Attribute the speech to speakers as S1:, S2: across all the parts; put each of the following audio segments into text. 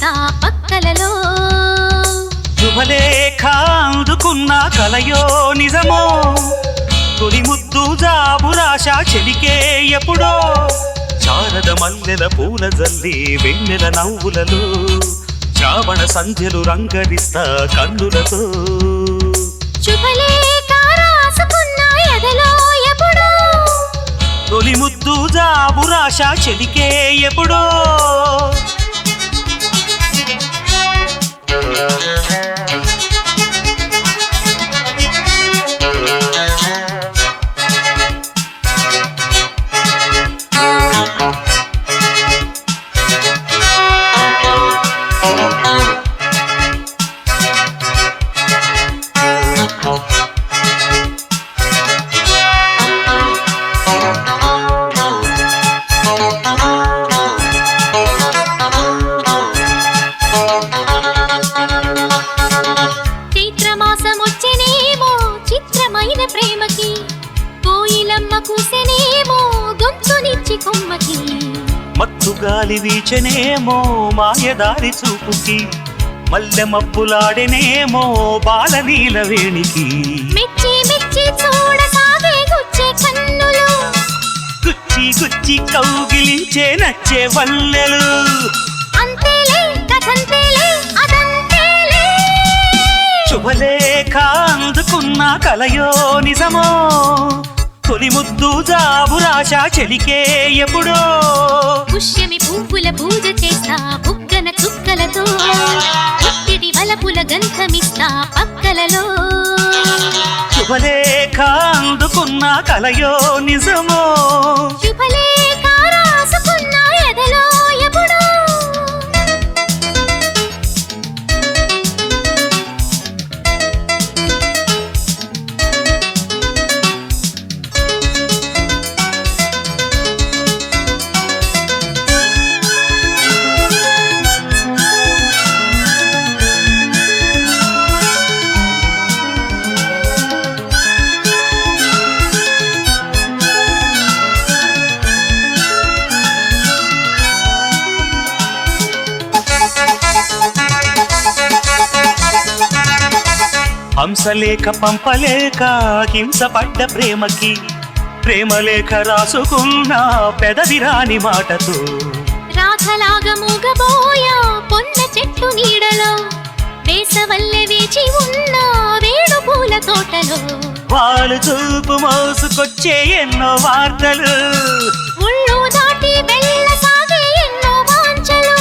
S1: రంగరిస్తా పక్కలలో
S2: శుభలేఖ అందుకున్న కలయో నిజమో తొలి ముద్దు జాబురాశ చెలికే ఎప్పుడో శారద మల్లెల పూల జల్లి వెన్నెల నవ్వులలో శ్రావణ సంధ్యలు రంగరిస్తా కన్నులతో
S1: శుభలేఖ రాసుకున్న ఎదలో ఎప్పుడో
S2: తొలి ముద్దు జాబురాశ చెలికే ఎప్పుడో
S1: ప్రేమకి కోయిలమ్మ కూసెనేమో గొంతునిచ్చి కొమ్మకి
S2: మత్తు గాలి వీచనేమో మాయదారి చూపుకి మల్లె మబ్బులాడెనేమో బాలనీల వేణికి
S1: మెచ్చి మెచ్చి చూడసాగే గుచ్చే కన్నులు
S2: గుచ్చి గుచ్చి కౌగిలించే నచ్చే వల్లెలు
S1: అంతేలే కథంతేలే అదంతేలే
S2: శుభలేఖ అందుకున్న కలయో నిజమో తొలి ముద్దు జాబురాశ చెలికే ఎప్పుడో
S1: పుష్యమి పువ్వుల పూజ చేస్తా బుగ్గన చుక్కలతో పుట్టిడి వలపుల గంధమిస్తా పక్కలలో
S2: శుభలేఖ అందుకున్న కలయో నిజమో
S1: శుభలేఖ రాసుకున్న ఎదలో ఎప్పుడో
S2: హంసలేఖ పంపలేక హింసపడ్డ ప్రేమకి ప్రేమలేఖ రాసుకున్న పెదవిరాని మాటతో
S1: రాధలాగా మూగబోయా పొన్న చెట్టు నీడలో వేసవల్లె వేచి ఉన్న వేణు పూల తోటలో
S2: వాళ్ళు చూపు మోసుకొచ్చే ఎన్నో వార్తలు
S1: ముళ్ళు దాటి వెళ్ళసాగే ఎన్నో వాంఛలు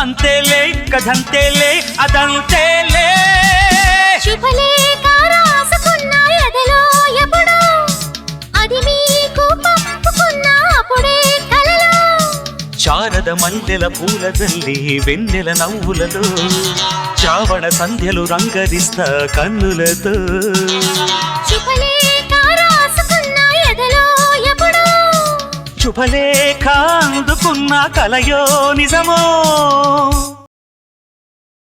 S2: అంతేలే కథంతేలే అదంతేలే
S1: శుభలేఖ రాసుకున్న ఎదలో ఎప్పుడో అది మీకు పంపుకున్న అప్పుడే కలలో
S2: శారద మల్లెల పూల జల్లి వెన్నెల నవ్వులలో శ్రావణ సంధ్యలు రంగరిస్తా కన్నులతో
S1: శుభలేఖ రాసుకున్న ఎదలో ఎప్పుడో
S2: శుభలేఖ అందుకున్న కలయో నిజమో